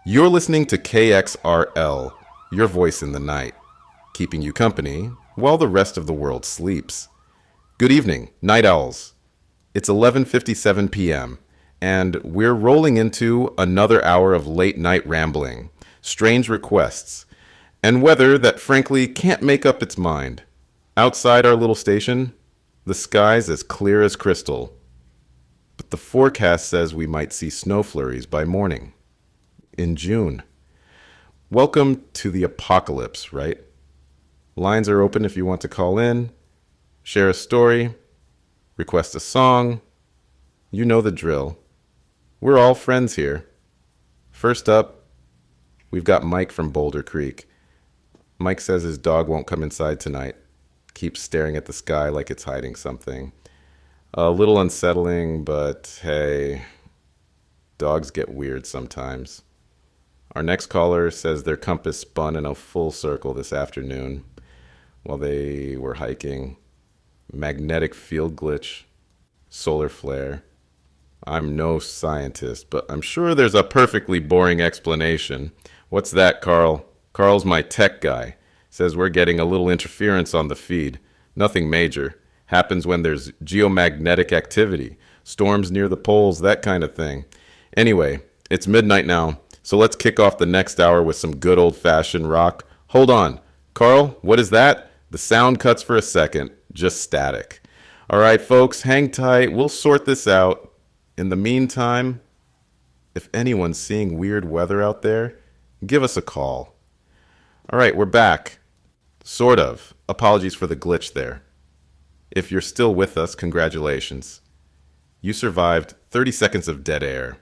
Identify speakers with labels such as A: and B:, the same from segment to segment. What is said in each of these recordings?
A: You're listening to KXRL, your voice in the night, keeping you company while the rest of the world sleeps. Good evening, night owls. It's 11:57 p.m., and we're rolling into another hour of late night rambling, strange requests, and weather that frankly can't make up its mind. Outside our little station, the sky's as clear as crystal, but the forecast says we might see snow flurries by morning. In June. Welcome to the apocalypse, right? Lines are open if you want to call in, share a story, request a song. You know the drill. We're all friends here. First up, we've got Mike from Boulder Creek. Mike says his dog won't come inside tonight. Keeps staring at the sky like it's hiding something. A little unsettling, but hey, dogs get weird sometimes. Our next caller says their compass spun in a full circle this afternoon while they were hiking. Magnetic field glitch, solar flare. I'm no scientist, but I'm sure there's a perfectly boring explanation. What's that, Carl? Carl's my tech guy. Says we're getting a little interference on the feed. Nothing major. Happens when there's geomagnetic activity. Storms near the poles, that kind of thing. Anyway, it's midnight now. So let's kick off the next hour with some good old-fashioned rock. Hold on. Carl, what is that? The sound cuts for a second. Just static. All right, folks, hang tight. We'll sort this out. In the meantime, if anyone's seeing weird weather out there, give us a call. All right, we're back. Sort of. Apologies for the glitch there. If you're still with us, congratulations. You survived 30 seconds of dead air.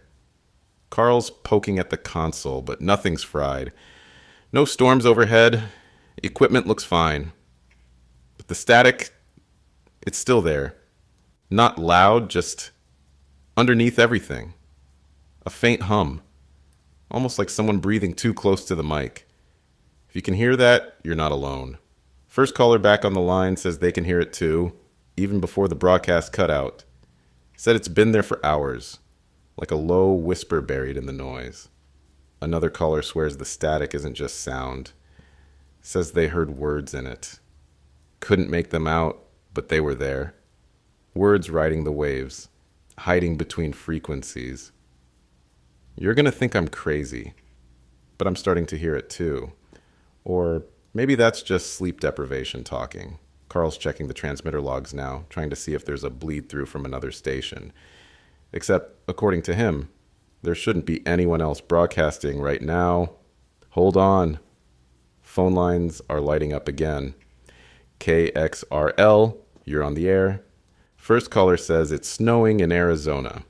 A: Carl's poking at the console, but nothing's fried. No storms overhead. Equipment looks fine. But the static, it's still there. Not loud, just underneath everything. A faint hum. Almost like someone breathing too close to the mic. If you can hear that, you're not alone. First caller back on the line says they can hear it too, even before the broadcast cut out. Said it's been there for hours. Like a low whisper buried in the noise. Another caller swears the static isn't just sound. Says they heard words in it. Couldn't make them out, but they were there. Words riding the waves, hiding between frequencies. You're gonna think I'm crazy, but I'm starting to hear it too. Or maybe that's just sleep deprivation talking. Carl's checking the transmitter logs now, trying to see if there's a bleed through from another station. Except, according to him, there shouldn't be anyone else broadcasting right now. Hold on. Phone lines are lighting up again. KXRL, you're on the air. First caller says it's snowing in Arizona.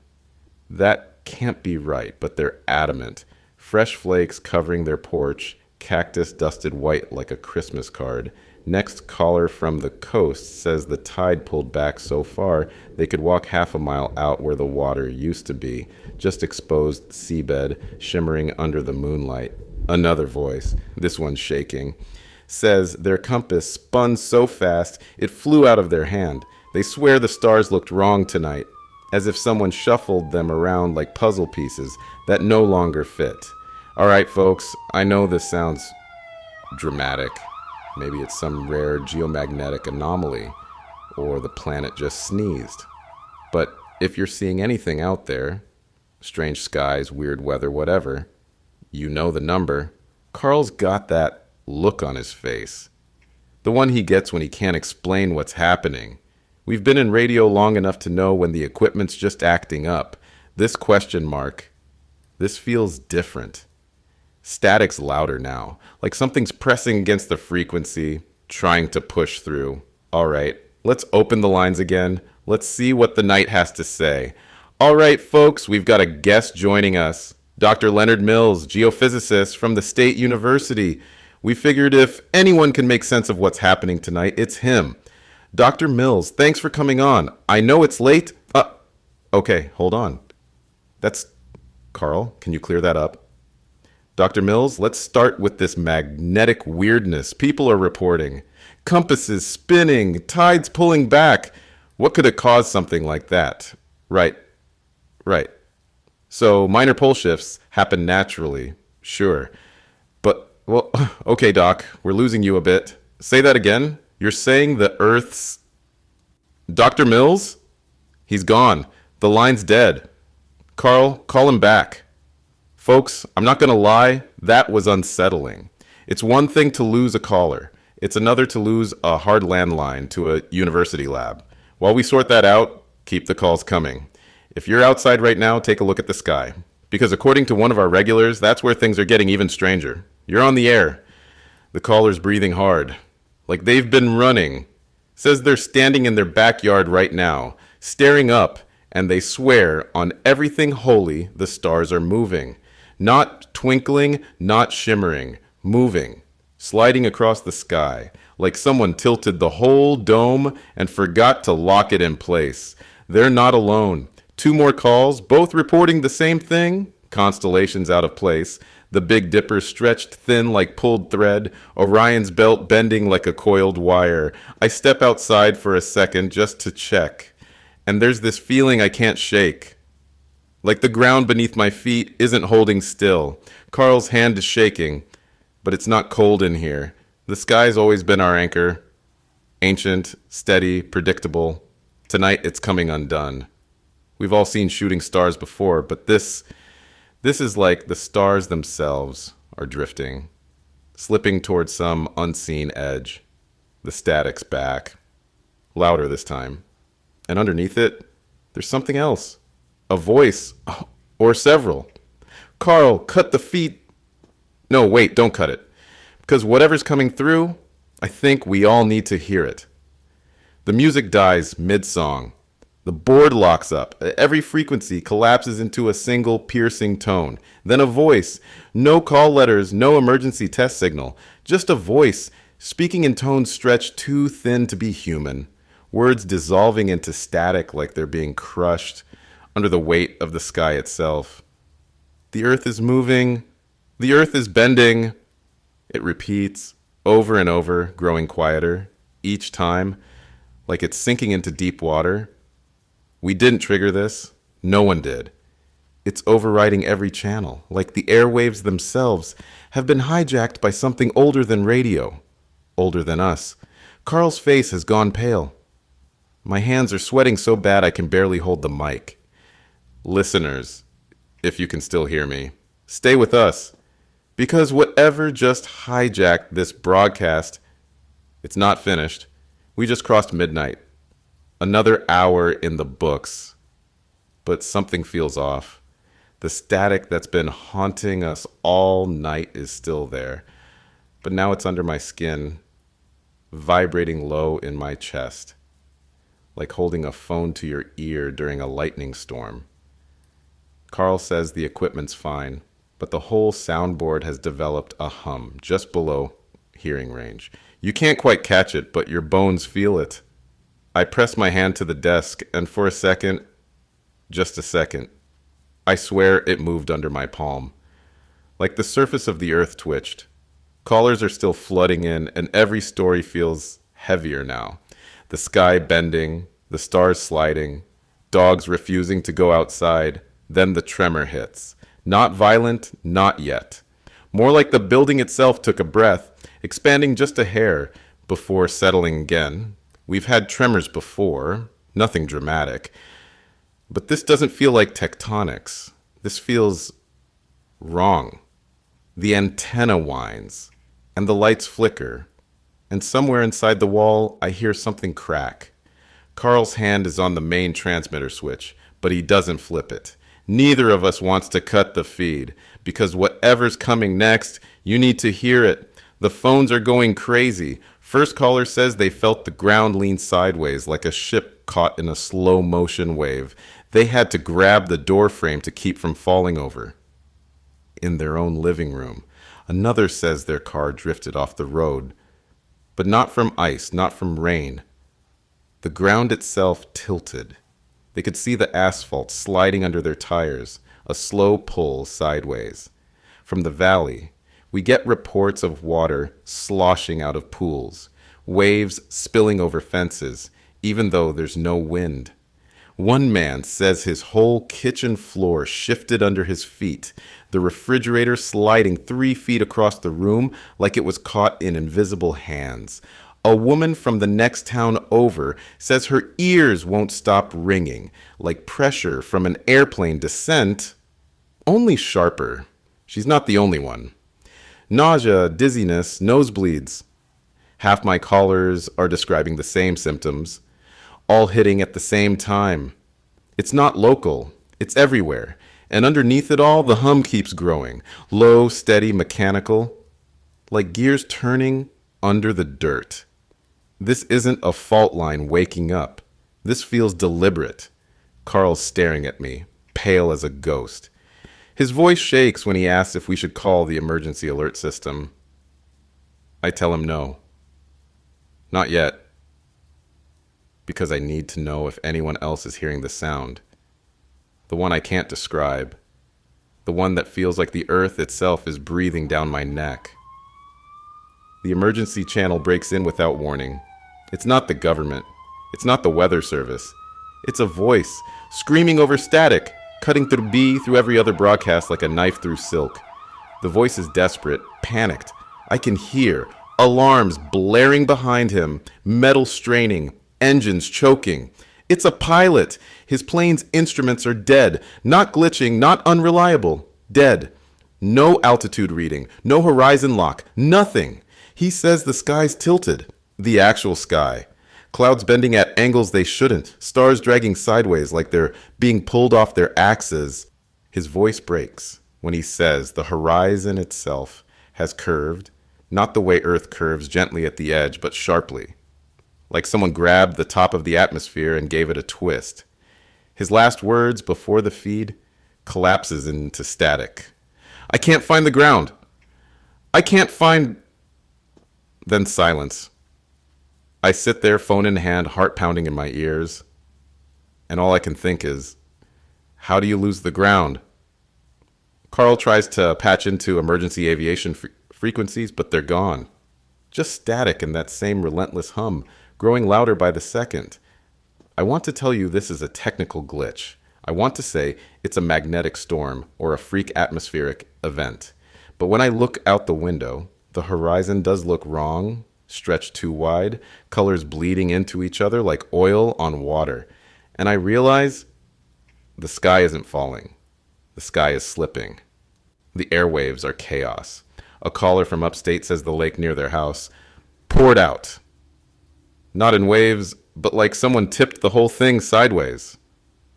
A: That can't be right, but they're adamant. Fresh flakes covering their porch, cactus dusted white like a Christmas card. Next caller from the coast says the tide pulled back so far they could walk half a mile out where the water used to be, just exposed seabed shimmering under the moonlight. Another voice, this one's shaking, says their compass spun so fast it flew out of their hand. They swear the stars looked wrong tonight, as if someone shuffled them around like puzzle pieces that no longer fit. All right, folks, I know this sounds dramatic. Maybe it's some rare geomagnetic anomaly, or the planet just sneezed. But if you're seeing anything out there, strange skies, weird weather, whatever, you know the number. Carl's got that look on his face. The one he gets when he can't explain what's happening. We've been in radio long enough to know when the equipment's just acting up. This question mark, this feels different. Static's louder now, like something's pressing against the frequency, trying to push through. All right, let's open the lines again. Let's see what the night has to say. All right, folks, we've got a guest joining us. Dr. Leonard Mills, geophysicist from the State University. We figured if anyone can make sense of what's happening tonight, it's him. Dr. Mills, thanks for coming on. I know it's late. Okay, hold on. That's Carl. Can you clear that up? Dr. Mills, let's start with this magnetic weirdness people are reporting. Compasses spinning, tides pulling back. What could have caused something like that? Right. So minor pole shifts happen naturally, Sure. But, well, okay, Doc, we're losing you a bit. Say that again. You're saying the Earth's. Dr. Mills? He's gone. The line's dead. Carl, call him back. Folks, I'm not going to lie, that was unsettling. It's one thing to lose a caller, it's another to lose a hard landline to a university lab. While we sort that out, keep the calls coming. If you're outside right now, take a look at the sky. Because according to one of our regulars, that's where things are getting even stranger. You're on the air. The caller's breathing hard. Like they've been running. Says they're standing in their backyard right now, staring up, and they swear on everything holy the stars are moving. Not twinkling, not shimmering, moving, sliding across the sky, like someone tilted the whole dome and forgot to lock it in place. They're not alone. Two more calls, both reporting the same thing. Constellations out of place. The Big Dipper stretched thin like pulled thread. Orion's belt bending like a coiled wire. I step outside for a second just to check. And there's this feeling I can't shake. Like the ground beneath my feet isn't holding still. Carl's hand is shaking, but it's not cold in here. The sky's always been our anchor. Ancient, steady, predictable. Tonight it's coming undone. We've all seen shooting stars before, but this is like the stars themselves are drifting, slipping towards some unseen edge. The static's back, louder this time. And underneath it, there's something else. A voice, or several. Carl, cut the feed. No, wait, don't cut it. Because whatever's coming through, I think we all need to hear it. The music dies mid-song. The board locks up. Every frequency collapses into a single piercing tone. Then a voice. No call letters, no emergency test signal. Just a voice, speaking in tones stretched too thin to be human. Words dissolving into static like they're being crushed under the weight of the sky itself. The earth is moving. The earth is bending. It repeats over and over, growing quieter each time, like it's sinking into deep water. We didn't trigger this. No one did. It's overriding every channel, like the airwaves themselves have been hijacked by something older than radio, older than us. Carl's face has gone pale. My hands are sweating so bad I can barely hold the mic. Listeners, if you can still hear me, stay with us. Because whatever just hijacked this broadcast, it's not finished. We just crossed midnight. Another hour in the books. But something feels off. The static that's been haunting us all night is still there. But now it's under my skin, vibrating low in my chest, like holding a phone to your ear during a lightning storm. Carl says the equipment's fine, but the whole soundboard has developed a hum just below hearing range. You can't quite catch it, but your bones feel it. I press my hand to the desk, and for a second, just a second, I swear it moved under my palm. Like the surface of the earth twitched. Callers are still flooding in, and every story feels heavier now. The sky bending, the stars sliding, dogs refusing to go outside. Then the tremor hits. Not violent, not yet. More like the building itself took a breath, expanding just a hair before settling again. We've had tremors before, nothing dramatic. But this doesn't feel like tectonics. This feels wrong. The antenna whines, and the lights flicker. And somewhere inside the wall, I hear something crack. Carl's hand is on the main transmitter switch, but he doesn't flip it. Neither of us wants to cut the feed, because whatever's coming next, you need to hear it. The phones are going crazy. First caller says they felt the ground lean sideways like a ship caught in a slow motion wave. They had to grab the door frame to keep from falling over. In their own living room. Another says their car drifted off the road. But not from ice, not from rain. The ground itself tilted. They could see the asphalt sliding under their tires, a slow pull sideways. From the valley, we get reports of water sloshing out of pools, waves spilling over fences, even though there's no wind. One man says his whole kitchen floor shifted under his feet, the refrigerator sliding 3 feet across the room like it was caught in invisible hands. A woman from the next town over says her ears won't stop ringing, like pressure from an airplane descent, only sharper. She's not the only one. Nausea, dizziness, nosebleeds. Half my callers are describing the same symptoms, all hitting at the same time. It's not local, it's everywhere. And underneath it all, the hum keeps growing. Low, steady, mechanical, like gears turning under the dirt. This isn't a fault line waking up. This feels deliberate. Carl's staring at me, pale as a ghost. His voice shakes when he asks if we should call the emergency alert system. I tell him no. Not yet. Because I need to know if anyone else is hearing the sound. The one I can't describe. The one that feels like the earth itself is breathing down my neck. The emergency channel breaks in without warning. It's not the government. It's not the weather service. It's a voice, screaming over static, cutting through every other broadcast like a knife through silk. The voice is desperate, panicked. I can hear alarms blaring behind him, metal straining, engines choking. It's a pilot. His plane's instruments are dead, not glitching, not unreliable, dead. No altitude reading, no horizon lock, nothing. He says the sky's tilted, the actual sky. Clouds bending at angles they shouldn't, stars dragging sideways like they're being pulled off their axes. His voice breaks when he says the horizon itself has curved, not the way Earth curves gently at the edge, but sharply, like someone grabbed the top of the atmosphere and gave it a twist. His last words before the feed collapses into static. I can't find the ground. I can't find... Then silence. I sit there, phone in hand, heart pounding in my ears, and all I can think is, how do you lose the ground? Carl tries to patch into emergency aviation frequencies, but they're gone. Just static and that same relentless hum, growing louder by the second. I want to tell you this is a technical glitch. I want to say it's a magnetic storm or a freak atmospheric event. But when I look out the window, the horizon does look wrong, stretched too wide, colors bleeding into each other like oil on water. And I realize the sky isn't falling. The sky is slipping. The airwaves are chaos. A caller from upstate says the lake near their house poured out. Not in waves, but like someone tipped the whole thing sideways.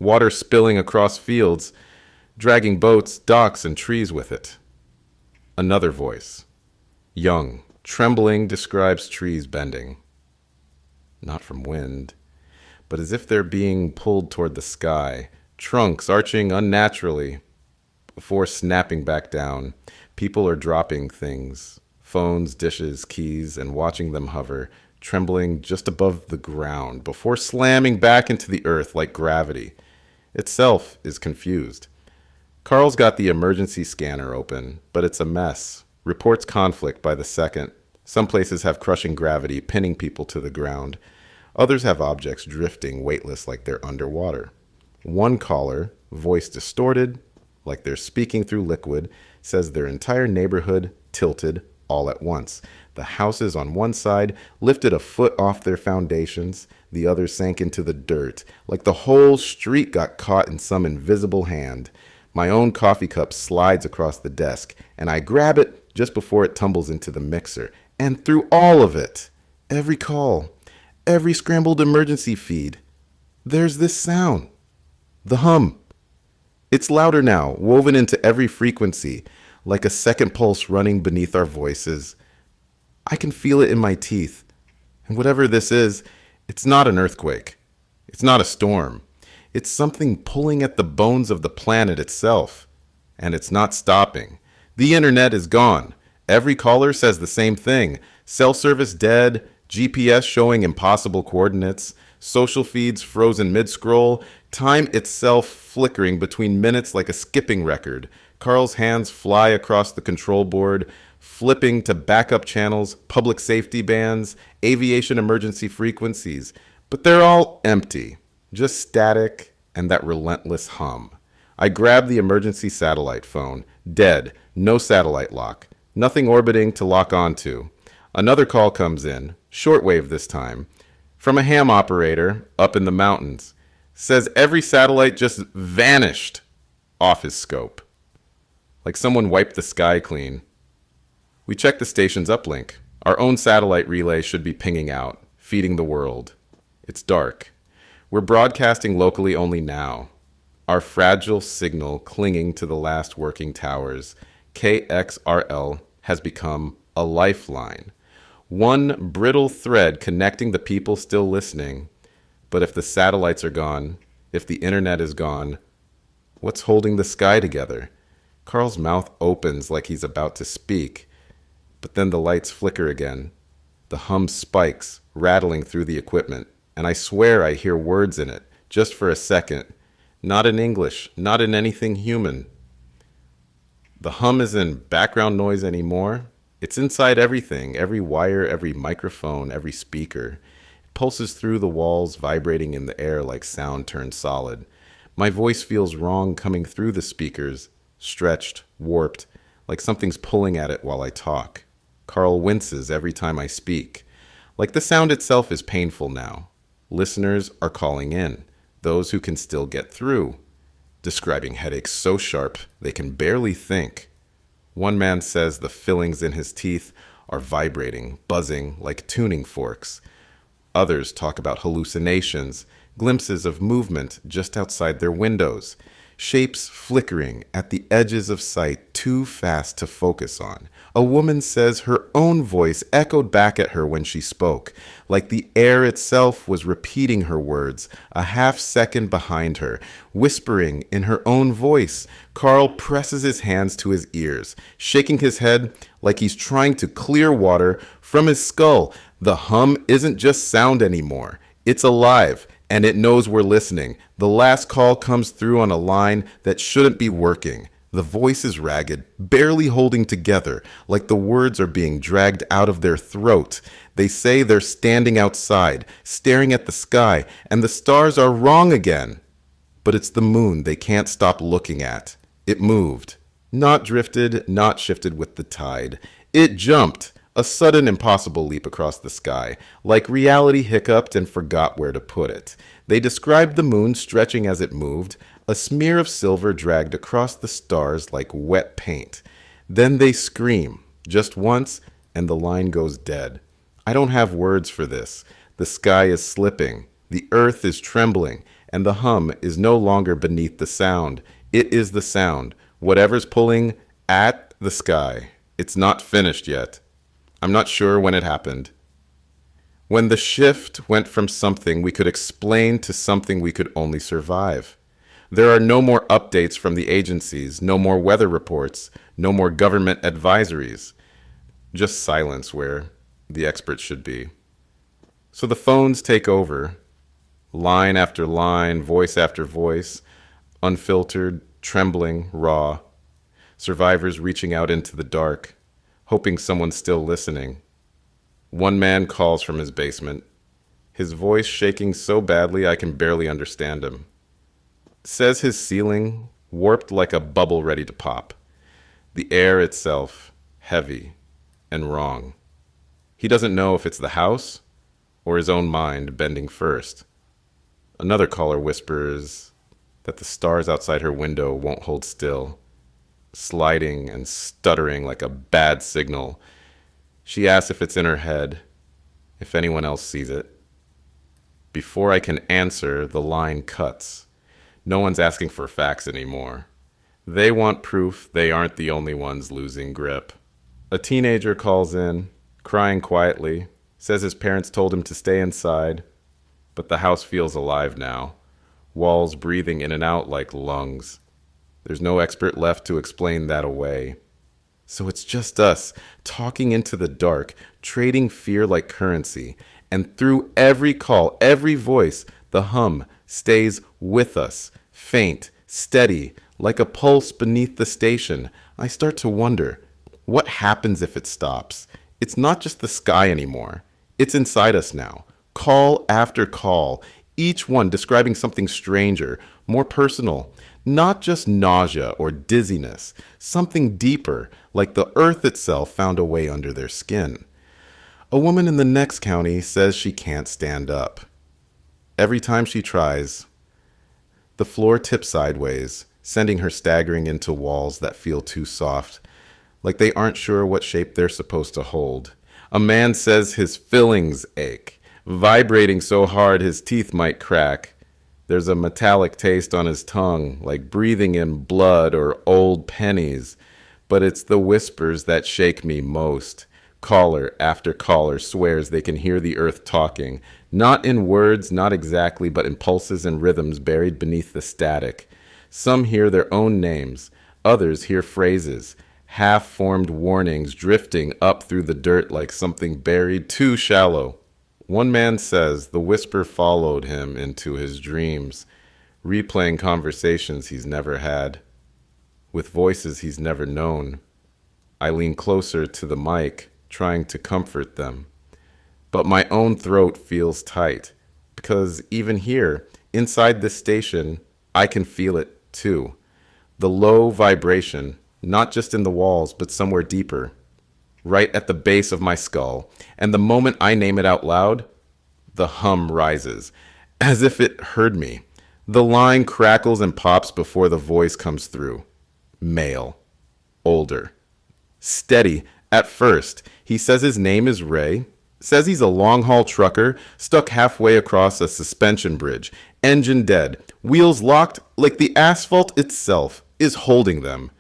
A: Water spilling across fields, dragging boats, docks, and trees with it. Another voice, young, trembling, describes trees bending. Not from wind, but as if they're being pulled toward the sky, trunks arching unnaturally before snapping back down. People are dropping things, phones, dishes, keys, and watching them hover, trembling just above the ground before slamming back into the earth like gravity. Itself is confused. Carl's got the emergency scanner open, but it's a mess. Reports conflict by the second. Some places have crushing gravity, pinning people to the ground. Others have objects drifting weightless like they're underwater. One caller, voice distorted, like they're speaking through liquid, says their entire neighborhood tilted all at once. The houses on one side lifted a foot off their foundations. The other sank into the dirt, like the whole street got caught in some invisible hand. My own coffee cup slides across the desk, and I grab it just before it tumbles into the mixer. And through all of it, every call, every scrambled emergency feed, there's this sound, the hum. It's louder now, woven into every frequency, like a second pulse running beneath our voices. I can feel it in my teeth. And whatever this is, it's not an earthquake. It's not a storm. It's something pulling at the bones of the planet itself. And it's not stopping. The internet is gone. Every caller says the same thing. Cell service dead, GPS showing impossible coordinates, social feeds frozen mid-scroll, time itself flickering between minutes like a skipping record. Carl's hands fly across the control board, flipping to backup channels, public safety bands, aviation emergency frequencies. But they're all empty. Just static and that relentless hum. I grab the emergency satellite phone. Dead. No satellite lock. Nothing orbiting to lock onto. Another call comes in, shortwave this time, from a ham operator up in the mountains. Says every satellite just vanished off his scope. Like someone wiped the sky clean. We check the station's uplink. Our own satellite relay should be pinging out, feeding the world. It's dark. We're broadcasting locally only now. Our fragile signal clinging to the last working towers. KXRL has become a lifeline. One brittle thread connecting the people still listening. But if the satellites are gone, if the internet is gone, what's holding the sky together? Carl's mouth opens like he's about to speak, but then the lights flicker again. The hum spikes, rattling through the equipment, and I swear I hear words in it, just for a second. Not in English, not in anything human. The hum isn't background noise anymore. It's inside everything, every wire, every microphone, every speaker. It pulses through the walls, vibrating in the air like sound turned solid. My voice feels wrong coming through the speakers, stretched, warped, like something's pulling at it while I talk. Carl winces every time I speak. Like the sound itself is painful now. Listeners are calling in, those who can still get through, describing headaches so sharp they can barely think. One man says the fillings in his teeth are vibrating, buzzing like tuning forks. Others talk about hallucinations, glimpses of movement just outside their windows, shapes flickering at the edges of sight too fast to focus on. A woman says her own voice echoed back at her when she spoke, like the air itself was repeating her words, a half second behind her, whispering in her own voice. Carl presses his hands to his ears, shaking his head like he's trying to clear water from his skull. The hum isn't just sound anymore. It's alive, and it knows we're listening. The last call comes through on a line that shouldn't be working. The voice is ragged, barely holding together, like the words are being dragged out of their throat. They say they're standing outside, staring at the sky, and the stars are wrong again. But it's the moon they can't stop looking at. It moved. Not drifted, not shifted with the tide. It jumped. A sudden impossible leap across the sky, like reality hiccuped and forgot where to put it. They described the moon stretching as it moved, a smear of silver dragged across the stars like wet paint. Then they scream, just once, and the line goes dead. I don't have words for this. The sky is slipping, the earth is trembling, and the hum is no longer beneath the sound. It is the sound, whatever's pulling at the sky. It's not finished yet. I'm not sure when it happened. When the shift went from something we could explain to something we could only survive. There are no more updates from the agencies, no more weather reports, no more government advisories. Just silence where the experts should be. So the phones take over, line after line, voice after voice, unfiltered, trembling, raw. Survivors reaching out into the dark, hoping someone's still listening. One man calls from his basement, his voice shaking so badly I can barely understand him. Says his ceiling warped like a bubble ready to pop. The air itself heavy and wrong. He doesn't know if it's the house or his own mind bending first. Another caller whispers that the stars outside her window won't hold still, sliding and stuttering like a bad signal. She asks if it's in her head, if anyone else sees it. Before I can answer, the line cuts. No one's asking for facts anymore. They want proof they aren't the only ones losing grip. A teenager calls in, crying quietly, says his parents told him to stay inside, but the house feels alive now, walls breathing in and out like lungs. There's no expert left to explain that away. So it's just us, talking into the dark, trading fear like currency, and through every call, every voice, the hum stays with us, faint, steady, like a pulse beneath the station. I start to wonder, what happens if it stops? It's not just the sky anymore. It's inside us now. Call after call, each one describing something stranger, more personal, not just nausea or dizziness, something deeper, like the earth itself found a way under their skin. A woman in the next county says she can't stand up. Every time she tries, the floor tips sideways, sending her staggering into walls that feel too soft, like they aren't sure what shape they're supposed to hold. A man says his fillings ache, vibrating so hard his teeth might crack. There's a metallic taste on his tongue, like breathing in blood or old pennies. But it's the whispers that shake me most. Caller after caller swears they can hear the earth talking, not in words, not exactly, but in pulses and rhythms buried beneath the static. Some hear their own names, others hear phrases, half-formed warnings drifting up through the dirt like something buried too shallow. One man says the whisper followed him into his dreams, replaying conversations he's never had, with voices he's never known. I lean closer to the mic, trying to comfort them. But my own throat feels tight, because even here, inside this station, I can feel it too. The low vibration, not just in the walls, but somewhere deeper, right at the base of my skull. And the moment I name it out loud, the hum rises, as if it heard me. The line crackles and pops before the voice comes through. Male. Older. Steady. At first, he says his name is Ray, says he's a long-haul trucker stuck halfway across a suspension bridge, engine dead, wheels locked like the asphalt itself is holding them.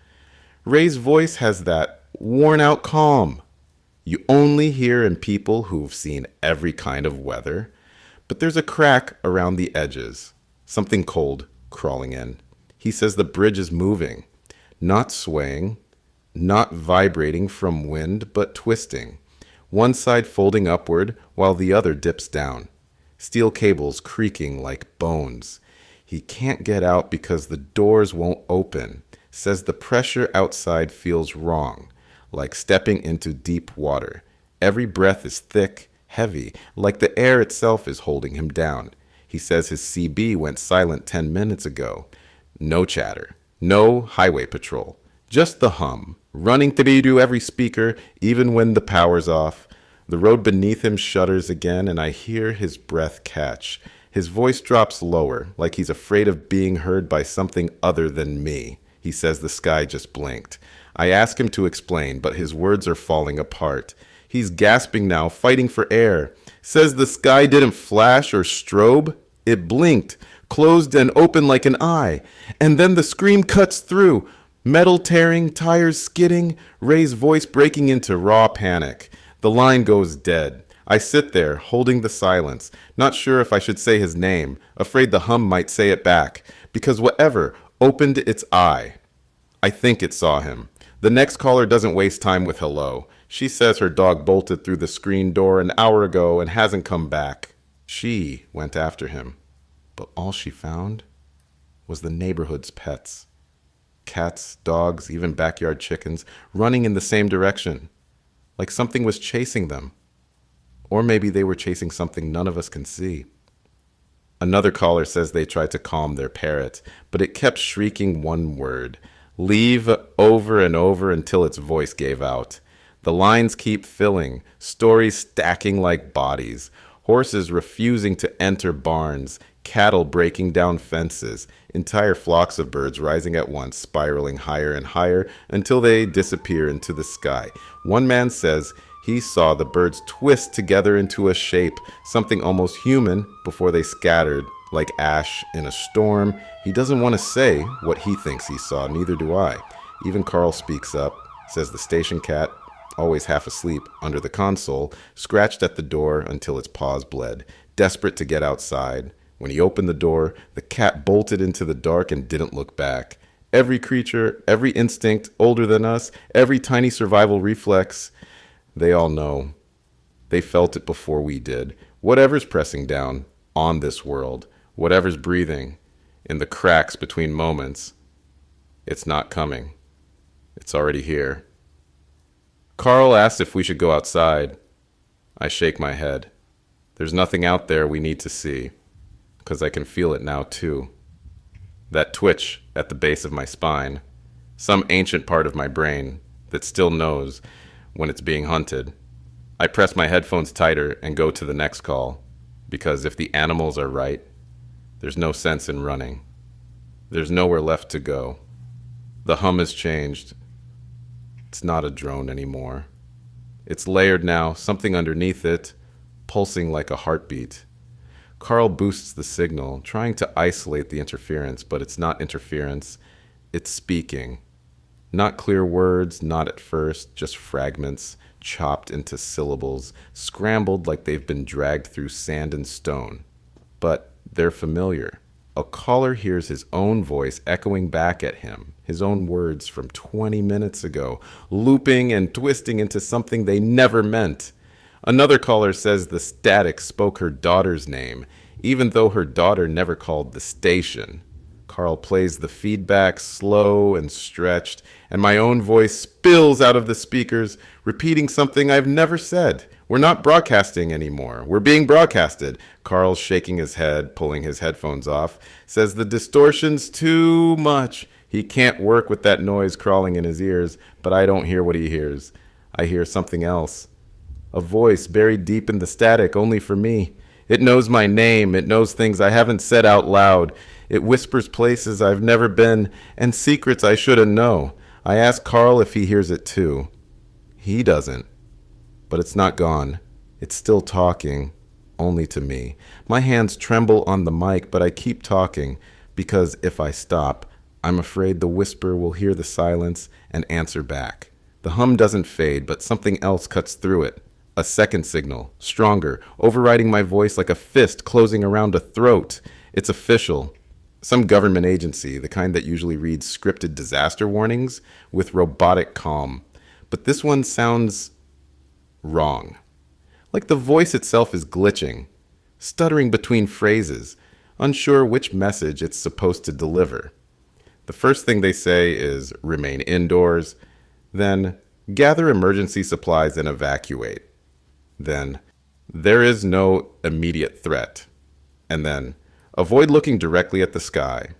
A: Ray's voice has that worn-out calm you only hear in people who've seen every kind of weather. But there's a crack around the edges, something cold crawling in. He says the bridge is moving, not swaying, not vibrating from wind, but twisting. One side folding upward while the other dips down. Steel cables creaking like bones. He can't get out because the doors won't open. Says the pressure outside feels wrong, like stepping into deep water. Every breath is thick, heavy, like the air itself is holding him down. He says his CB went silent 10 minutes ago. No chatter, no highway patrol, just the hum, running through every speaker, even when the power's off. The road beneath him shudders again, and I hear his breath catch. His voice drops lower, like he's afraid of being heard by something other than me. He says the sky just blinked. I ask him to explain, but his words are falling apart. He's gasping now, fighting for air. Says the sky didn't flash or strobe. It blinked, closed and open like an eye. And then the scream cuts through. Metal tearing, tires skidding, Ray's voice breaking into raw panic. The line goes dead. I sit there, holding the silence, not sure if I should say his name, afraid the hum might say it back, because whatever opened its eye. I think it saw him. The next caller doesn't waste time with hello. She says her dog bolted through the screen door an hour ago and hasn't come back. She went after him. But all she found was the neighborhood's pets. Cats, dogs, even backyard chickens, running in the same direction, like something was chasing them. Or maybe they were chasing something none of us can see. Another caller says they tried to calm their parrot, but it kept shrieking one word, leave, over and over until its voice gave out. The lines keep filling, stories stacking like bodies, horses refusing to enter barns, cattle breaking down fences, entire flocks of birds rising at once, spiraling higher and higher until they disappear into the sky. One man says he saw the birds twist together into a shape, something almost human, before they scattered like ash in a storm. He doesn't want to say what he thinks he saw, neither do I. Even Carl speaks up, says the station cat, always half asleep under the console, scratched at the door until its paws bled, desperate to get outside. When he opened the door, the cat bolted into the dark and didn't look back. Every creature, every instinct older than us, every tiny survival reflex, they all know. They felt it before we did. Whatever's pressing down on this world, whatever's breathing in the cracks between moments, it's not coming. It's already here. Carl asks if we should go outside. I shake my head. There's nothing out there we need to see. because I can feel it now too. That twitch at the base of my spine, some ancient part of my brain that still knows when it's being hunted. I press my headphones tighter and go to the next call, because if the animals are right, there's no sense in running. There's nowhere left to go. The hum has changed. It's not a drone anymore. It's layered now, something underneath it, pulsing like a heartbeat. Carl boosts the signal, trying to isolate the interference, but it's not interference, it's speaking. Not clear words, not at first, just fragments, chopped into syllables, scrambled like they've been dragged through sand and stone. But they're familiar. A caller hears his own voice echoing back at him, his own words from 20 minutes ago, looping and twisting into something they never meant. Another caller says the static spoke her daughter's name, even though her daughter never called the station. Carl plays the feedback slow and stretched, and my own voice spills out of the speakers, repeating something I've never said. We're not broadcasting anymore. We're being broadcasted. Carl's shaking his head, pulling his headphones off, says the distortion's too much. He can't work with that noise crawling in his ears, but I don't hear what he hears. I hear something else. A voice buried deep in the static, only for me. It knows my name. It knows things I haven't said out loud. It whispers places I've never been and secrets I shouldn't know. I ask Carl if he hears it too. He doesn't. But it's not gone. It's still talking, only to me. My hands tremble on the mic, but I keep talking, because if I stop, I'm afraid the whisper will hear the silence and answer back. The hum doesn't fade, but something else cuts through it. A second signal, stronger, overriding my voice like a fist closing around a throat. It's official. Some government agency, the kind that usually reads scripted disaster warnings with robotic calm. But this one sounds wrong. Like the voice itself is glitching, stuttering between phrases, unsure which message it's supposed to deliver. The first thing they say is remain indoors, then gather emergency supplies and evacuate. Then there is no immediate threat. And then avoid looking directly at the sky.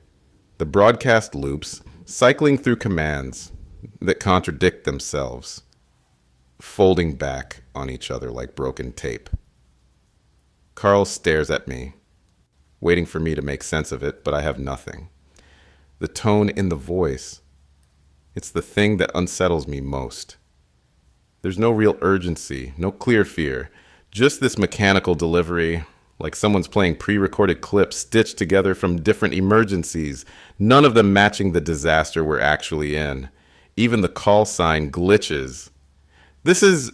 A: The broadcast loops, cycling through commands that contradict themselves, folding back on each other like broken tape. Carl stares at me, waiting for me to make sense of it, but I have nothing. The tone in the voice, it's the thing that unsettles me most. There's no real urgency, no clear fear, just this mechanical delivery, like someone's playing pre-recorded clips stitched together from different emergencies, none of them matching the disaster we're actually in. Even the call sign glitches. This is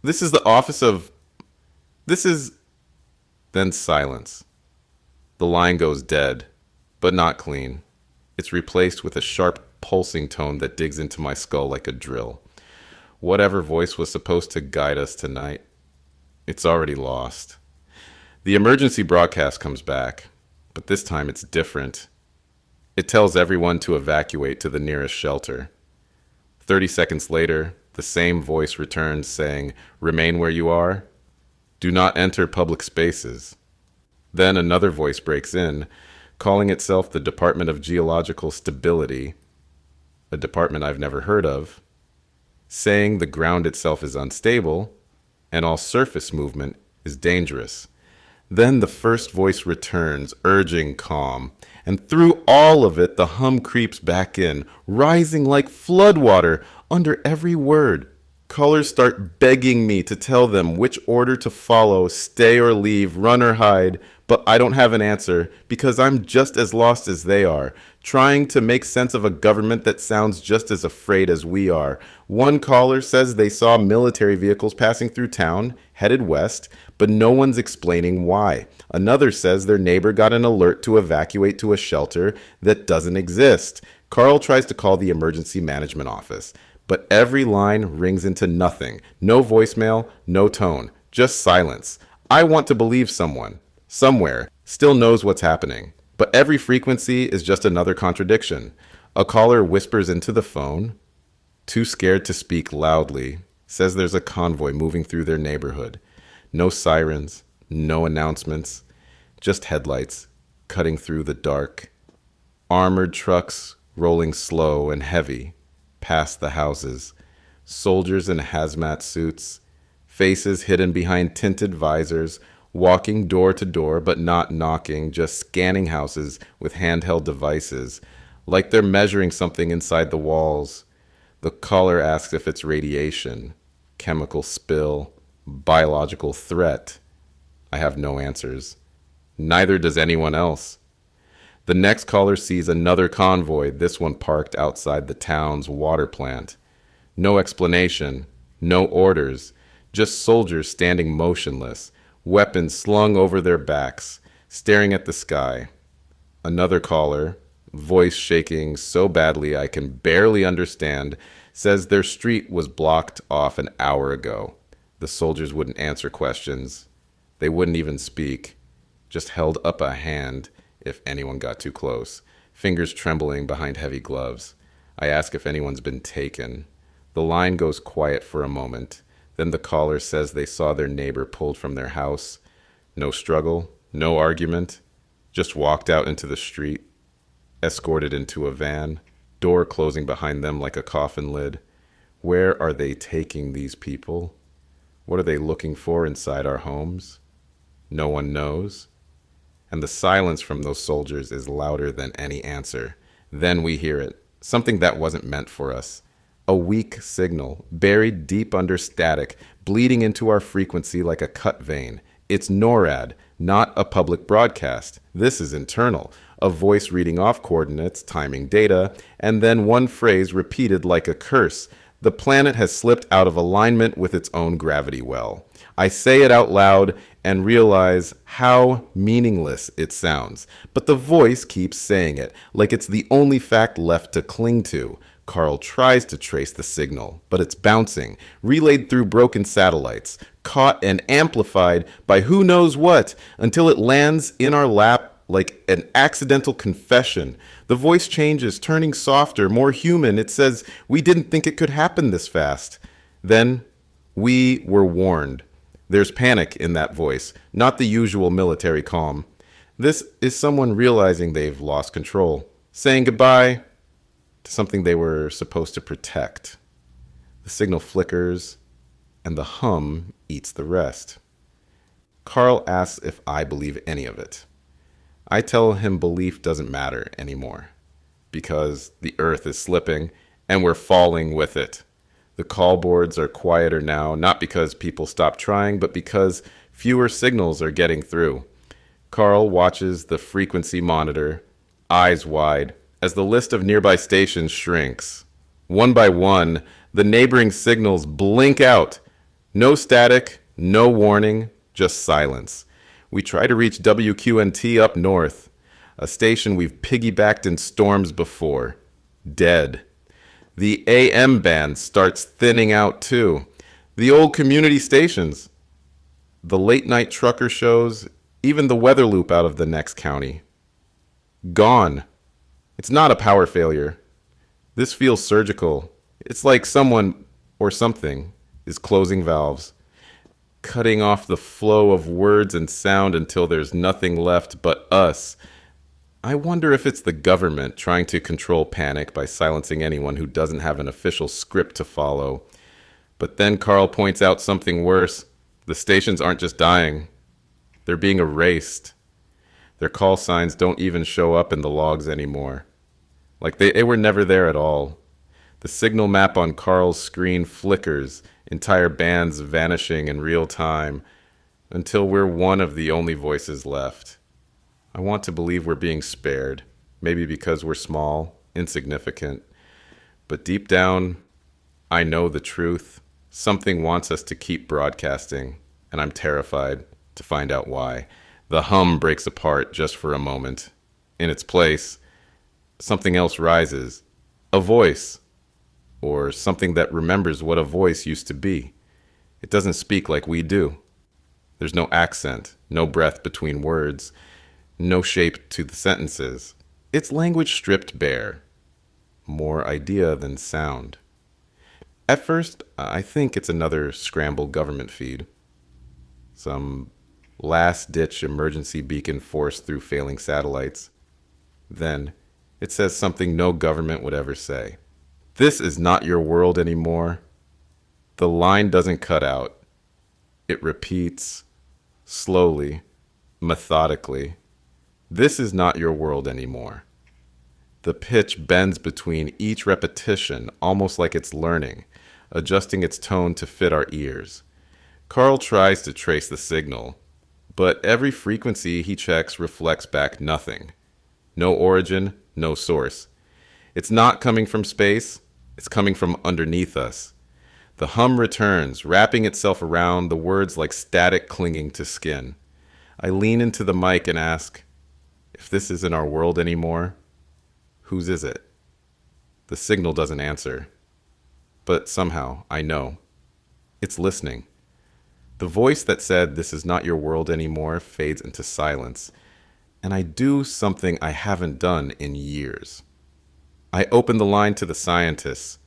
A: the office of... Then silence. The line goes dead, but not clean. It's replaced with a sharp pulsing tone that digs into my skull like a drill. Whatever voice was supposed to guide us tonight, it's already lost. The emergency broadcast comes back, but this time it's different. It tells everyone to evacuate to the nearest shelter. 30 seconds later, the same voice returns saying, remain where you are. Do not enter public spaces. Then another voice breaks in, calling itself the Department of Geological Stability, a department I've never heard of, saying the ground itself is unstable and all surface movement is dangerous. Then the first voice returns, urging calm, and through all of it, the hum creeps back in, rising like floodwater under every word. Callers start begging me to tell them which order to follow, stay or leave, run or hide, but I don't have an answer because I'm just as lost as they are, trying to make sense of a government that sounds just as afraid as we are. One caller says they saw military vehicles passing through town, headed west, but no one's explaining why. Another says their neighbor got an alert to evacuate to a shelter that doesn't exist. Carl tries to call the emergency management office, but every line rings into nothing. No voicemail, no tone, just silence. I want to believe someone, somewhere, still knows what's happening. But every frequency is just another contradiction. A caller whispers into the phone, too scared to speak loudly, says there's a convoy moving through their neighborhood. No sirens, no announcements, Just headlights, cutting through the dark. Armored trucks rolling slow and heavy past the houses. Soldiers in hazmat suits, faces hidden behind tinted visors, walking door to door but not knocking, just scanning houses with handheld devices, like they're measuring something inside the walls. The caller asks if it's radiation, chemical spill, biological threat. I have no answers. Neither does anyone else. The next caller sees another convoy, this one parked outside the town's water plant. No explanation, no orders, just soldiers standing motionless, weapons slung over their backs, staring at the sky. Another caller, voice shaking so badly I can barely understand, says their street was blocked off an hour ago. The soldiers wouldn't answer questions. They wouldn't even speak, just held up a hand if anyone got too close, fingers trembling behind heavy gloves. I ask if anyone's been taken. The line goes quiet for a moment. Then the caller says they saw their neighbor pulled from their house. No struggle, no argument, just walked out into the street, escorted into a van, door closing behind them like a coffin lid. Where are they taking these people? What are they looking for inside our homes? No one knows. And the silence from those soldiers is louder than any answer. Then we hear it, something that wasn't meant for us. A weak signal, buried deep under static, bleeding into our frequency like a cut vein. It's NORAD, not a public broadcast. This is internal, a voice reading off coordinates, timing data, and then one phrase repeated like a curse. The planet has slipped out of alignment with its own gravity well. I say it out loud and realize how meaningless it sounds, but the voice keeps saying it, like it's the only fact left to cling to. Carl tries to trace the signal, but it's bouncing, relayed through broken satellites, caught and amplified by who knows what, until it lands in our lap like an accidental confession. The voice changes, turning softer, more human. It says, "We didn't think it could happen this fast." Then, we were warned. There's panic in that voice, not the usual military calm. This is someone realizing they've lost control, saying goodbye to something they were supposed to protect. The signal flickers, and the hum eats the rest. Carl asks if I believe any of it. I tell him belief doesn't matter anymore, because the earth is slipping, and we're falling with it. The call boards are quieter now, not because people stop trying, but because fewer signals are getting through. Carl watches the frequency monitor, eyes wide, as the list of nearby stations shrinks. One by one, the neighboring signals blink out. No static, no warning, just silence. We try to reach WQNT up north, a station we've piggybacked in storms before. Dead. The AM band starts thinning out too. The old community stations, the late night trucker shows, even the weather loop out of the next county. Gone. It's not a power failure. This feels surgical. It's like someone or something is closing valves, cutting off the flow of words and sound until there's nothing left but us. I wonder if it's the government trying to control panic by silencing anyone who doesn't have an official script to follow. But then Carl points out something worse. The stations aren't just dying. They're being erased. Their call signs don't even show up in the logs anymore. Like they were never there at all. The signal map on Carl's screen flickers, entire bands vanishing in real time, until we're one of the only voices left. I want to believe we're being spared, maybe because we're small, insignificant. But deep down, I know the truth. Something wants us to keep broadcasting, and I'm terrified to find out why. The hum breaks apart just for a moment. In its place, something else rises. A voice, or something that remembers what a voice used to be. It doesn't speak like we do. There's no accent, no breath between words, no shape to the sentences. It's language stripped bare. More idea than sound. At first, I think it's another scrambled government feed. Some last-ditch emergency beacon forced through failing satellites. Then, it says something no government would ever say. This is not your world anymore. The line doesn't cut out. It repeats, slowly, methodically. This is not your world anymore. The pitch bends between each repetition, almost like it's learning, adjusting its tone to fit our ears. Carl tries to trace the signal, but every frequency he checks reflects back nothing. No origin, no source. It's not coming from space, it's coming from underneath us. The hum returns, wrapping itself around, the words like static clinging to skin. I lean into the mic and ask, if this isn't our world anymore, whose is it? The signal doesn't answer, but somehow I know. It's listening. The voice that said, this is not your world anymore, fades into silence, and I do something I haven't done in years. I open the line to the scientists.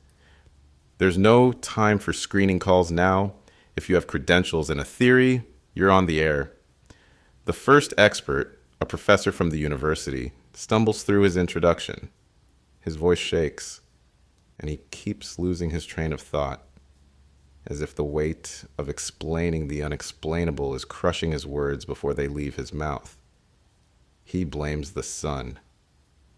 A: There's no time for screening calls now. If you have credentials and a theory, you're on the air. The first expert, a professor from the university, stumbles through his introduction. His voice shakes, and he keeps losing his train of thought, as if the weight of explaining the unexplainable is crushing his words before they leave his mouth. He blames the sun,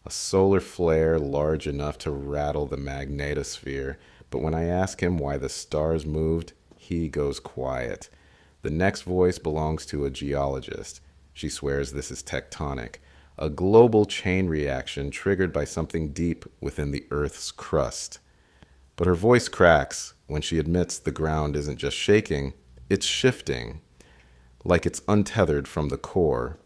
A: a solar flare large enough to rattle the magnetosphere, but when I ask him why the stars moved, he goes quiet. The next voice belongs to a geologist. She swears this is tectonic, a global chain reaction triggered by something deep within the Earth's crust. But her voice cracks when she admits the ground isn't just shaking, it's shifting, like it's untethered from the core.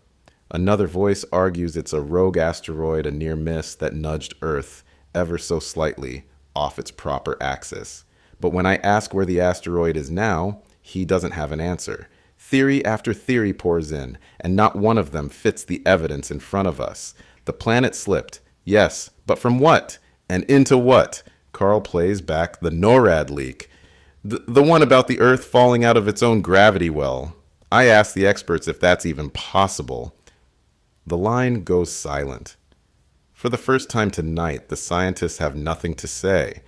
A: Another voice argues it's a rogue asteroid, a near miss that nudged Earth ever so slightly off its proper axis. But when I ask where the asteroid is now, he doesn't have an answer. Theory after theory pours in, and not one of them fits the evidence in front of us. The planet slipped, yes, but from what? And into what? Carl plays back the NORAD leak, the one about the Earth falling out of its own gravity well. I ask the experts if that's even possible. The line goes silent. For the first time tonight, the scientists have nothing to say,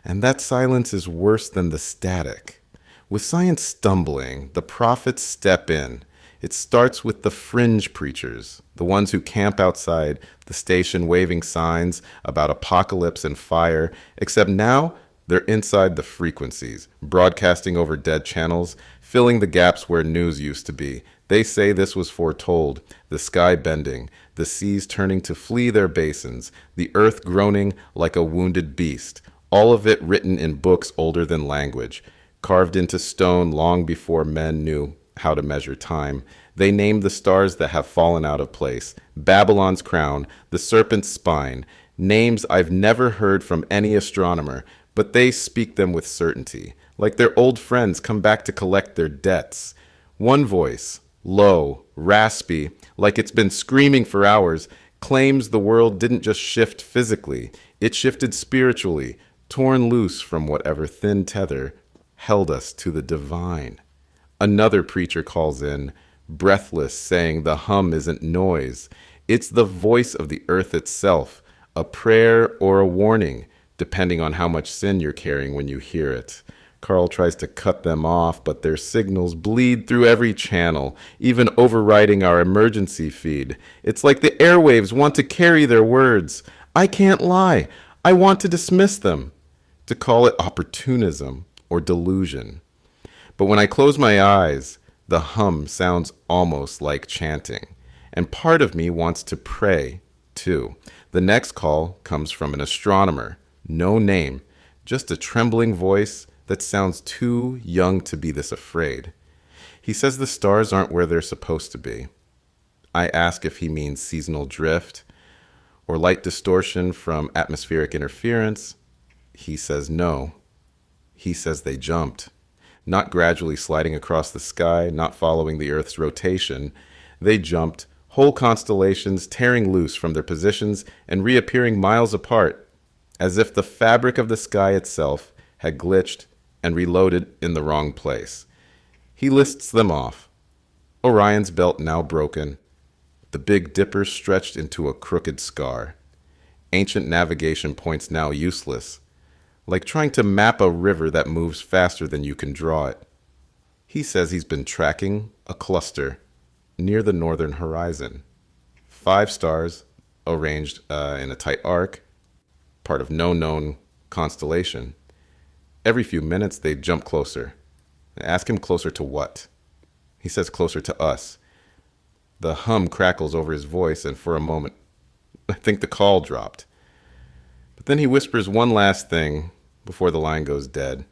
A: and that silence is worse than the static. With science stumbling, the prophets step in. It starts with the fringe preachers, the ones who camp outside the station waving signs about apocalypse and fire, except now they're inside the frequencies, broadcasting over dead channels, filling the gaps where news used to be. They say this was foretold, the sky bending, the seas turning to flee their basins, the earth groaning like a wounded beast, all of it written in books older than language, carved into stone long before men knew how to measure time. They named the stars that have fallen out of place, Babylon's crown, the serpent's spine, names I've never heard from any astronomer, but they speak them with certainty, like their old friends come back to collect their debts. One voice, low, raspy, like it's been screaming for hours, claims the world didn't just shift physically, it shifted spiritually, torn loose from whatever thin tether held us to the divine. Another preacher calls in, breathless, saying the hum isn't noise. It's the voice of the earth itself, a prayer or a warning, depending on how much sin you're carrying when you hear it. Carl tries to cut them off, but their signals bleed through every channel, even overriding our emergency feed. It's like the airwaves want to carry their words. I can't lie. I want to dismiss them, to call it opportunism or delusion. But when I close my eyes, the hum sounds almost like chanting, and part of me wants to pray, too. The next call comes from an astronomer, no name, just a trembling voice that sounds too young to be this afraid. He says the stars aren't where they're supposed to be. I ask if he means seasonal drift or light distortion from atmospheric interference. He says no. He says they jumped, not gradually sliding across the sky, not following the Earth's rotation. They jumped, whole constellations tearing loose from their positions and reappearing miles apart, as if the fabric of the sky itself had glitched and reloaded in the wrong place. He lists them off. Orion's belt now broken, the Big Dipper stretched into a crooked scar. Ancient navigation points now useless, like trying to map a river that moves faster than you can draw it. He says he's been tracking a cluster near the northern horizon. 5 stars arranged in a tight arc, part of no known constellation. Every few minutes they jump closer. I ask him closer to what? He says closer to us. The hum crackles over his voice, and for a moment, I think the call dropped. But then he whispers one last thing before the line goes dead.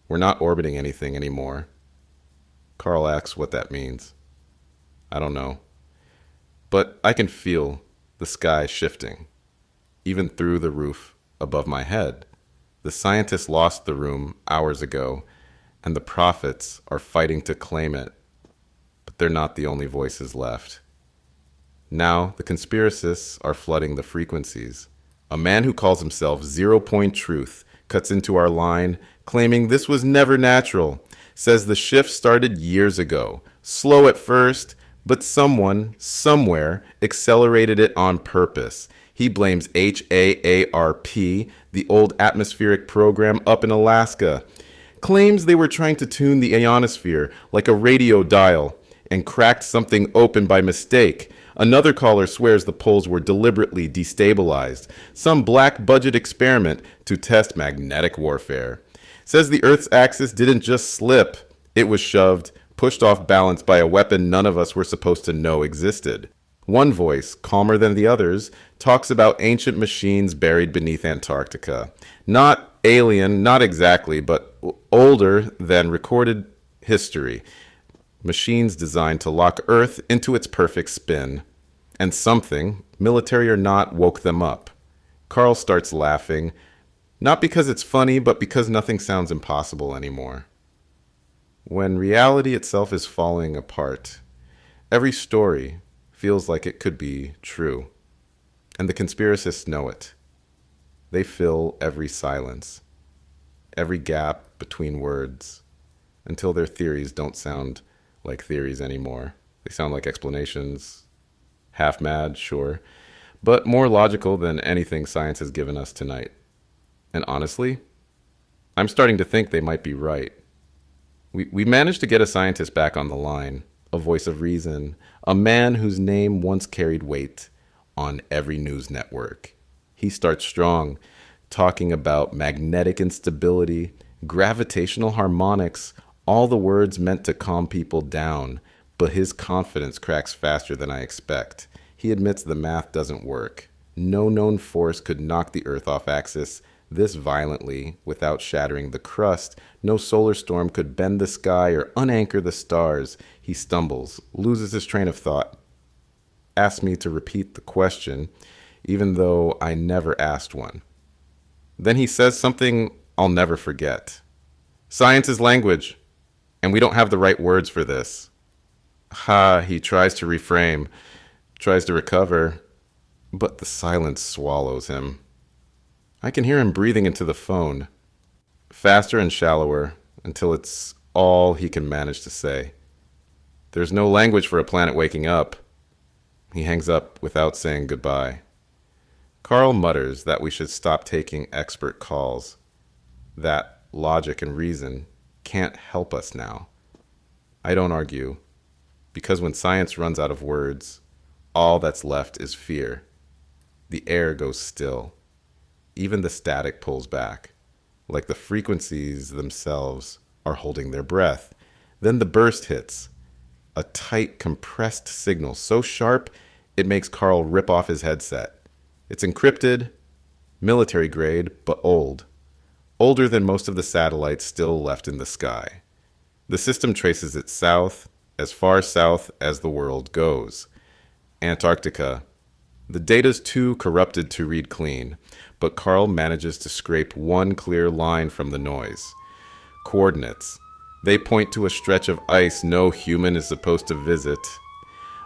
A: We're not orbiting anything anymore. Carl asks what that means. I don't know. But I can feel the sky shifting, even through the roof above my head. The scientists lost the room hours ago, and the prophets are fighting to claim it. But they're not the only voices left. Now, the conspiracists are flooding the frequencies. A man who calls himself 0 Point Truth cuts into our line, claiming this was never natural, says the shift started years ago, slow at first, but someone, somewhere, accelerated it on purpose. He blames HAARP, the old atmospheric program up in Alaska, claims they were trying to tune the ionosphere like a radio dial and cracked something open by mistake. Another caller swears the poles were deliberately destabilized, some black budget experiment to test magnetic warfare. Says the Earth's axis didn't just slip, it was shoved, pushed off balance by a weapon none of us were supposed to know existed. One voice, calmer than the others, talks about ancient machines buried beneath Antarctica. Not alien, not exactly, but older than recorded history. Machines designed to lock Earth into its perfect spin. And something, military or not, woke them up. Carl starts laughing, not because it's funny, but because nothing sounds impossible anymore. When reality itself is falling apart, every story feels like it could be true. And the conspiracists know it. They fill every silence, every gap between words, until their theories don't sound like theories anymore. They sound like explanations, half mad, sure, but more logical than anything science has given us tonight. And honestly, I'm starting to think they might be right. We managed to get a scientist back on the line, a voice of reason, a man whose name once carried weight on every news network. He starts strong, talking about magnetic instability, gravitational harmonics, all the words meant to calm people down, but his confidence cracks faster than I expect. He admits the math doesn't work. No known force could knock the Earth off axis this violently without shattering the crust. No solar storm could bend the sky or unanchor the stars. He stumbles, loses his train of thought, asks me to repeat the question, even though I never asked one. Then he says something I'll never forget. Science is language, and we don't have the right words for this. He tries to reframe, tries to recover, but the silence swallows him. I can hear him breathing into the phone, faster and shallower, until it's all he can manage to say. There's no language for a planet waking up. He hangs up without saying goodbye. Carl mutters that we should stop taking expert calls, that logic and reason can't help us now. I don't argue, because when science runs out of words, all that's left is fear. The air goes still. Even the static pulls back, like the frequencies themselves are holding their breath. Then the burst hits, a tight, compressed signal so sharp it makes Carl rip off his headset. It's encrypted, military grade, but old. Older than most of the satellites still left in the sky. The system traces it south, as far south as the world goes. Antarctica. The data's too corrupted to read clean, but Carl manages to scrape one clear line from the noise. Coordinates. They point to a stretch of ice no human is supposed to visit.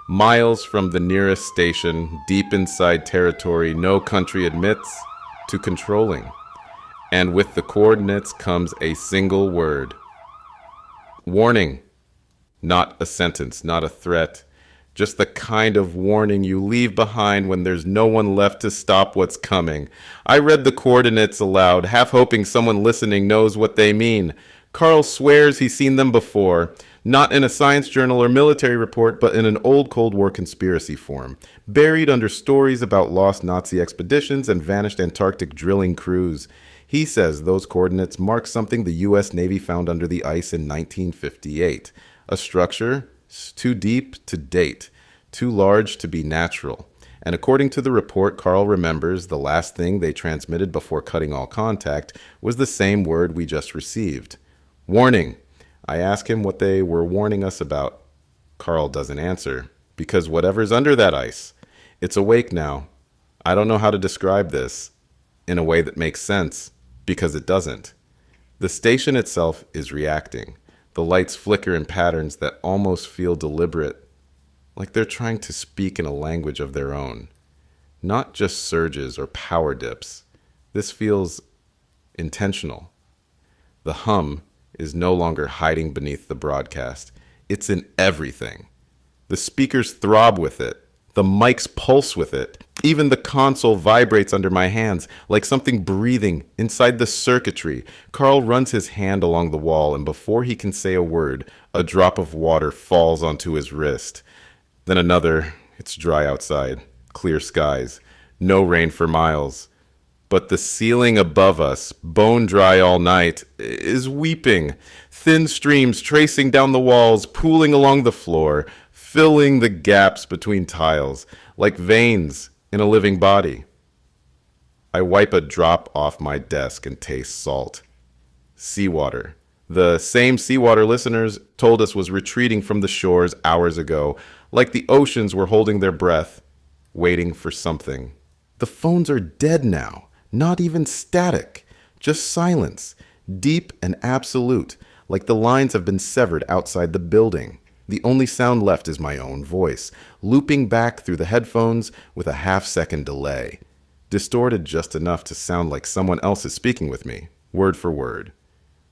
A: Miles from the nearest station, deep inside territory no country admits, to controlling. And with the coordinates comes a single word. Warning. Not a sentence, not a threat. Just the kind of warning you leave behind when there's no one left to stop what's coming. I read the coordinates aloud, half hoping someone listening knows what they mean. Carl swears he's seen them before, not in a science journal or military report, but in an old Cold War conspiracy form, buried under stories about lost Nazi expeditions and vanished Antarctic drilling crews. He says those coordinates mark something the U.S. Navy found under the ice in 1958, a structure too deep to date, too large to be natural. And according to the report, Carl remembers the last thing they transmitted before cutting all contact was the same word we just received. Warning. I ask him what they were warning us about. Carl doesn't answer, because whatever's under that ice, it's awake now. I don't know how to describe this in a way that makes sense, because it doesn't. The station itself is reacting. The lights flicker in patterns that almost feel deliberate, like they're trying to speak in a language of their own. Not just surges or power dips. This feels intentional. The hum is no longer hiding beneath the broadcast. It's in everything. The speakers throb with it. The mics pulse with it. Even the console vibrates under my hands, like something breathing inside the circuitry. Carl runs his hand along the wall, and before he can say a word, a drop of water falls onto his wrist. Then another. It's dry outside. Clear skies. No rain for miles. But the ceiling above us, bone dry all night, is weeping. Thin streams tracing down the walls, pooling along the floor, filling the gaps between tiles, like veins in a living body. I wipe a drop off my desk and taste salt. Seawater. The same seawater listeners told us was retreating from the shores hours ago, like the oceans were holding their breath, waiting for something. The phones are dead now. Not even static, just silence, deep and absolute, like the lines have been severed outside the building. The only sound left is my own voice, looping back through the headphones with a half-second delay, distorted just enough to sound like someone else is speaking with me, word for word.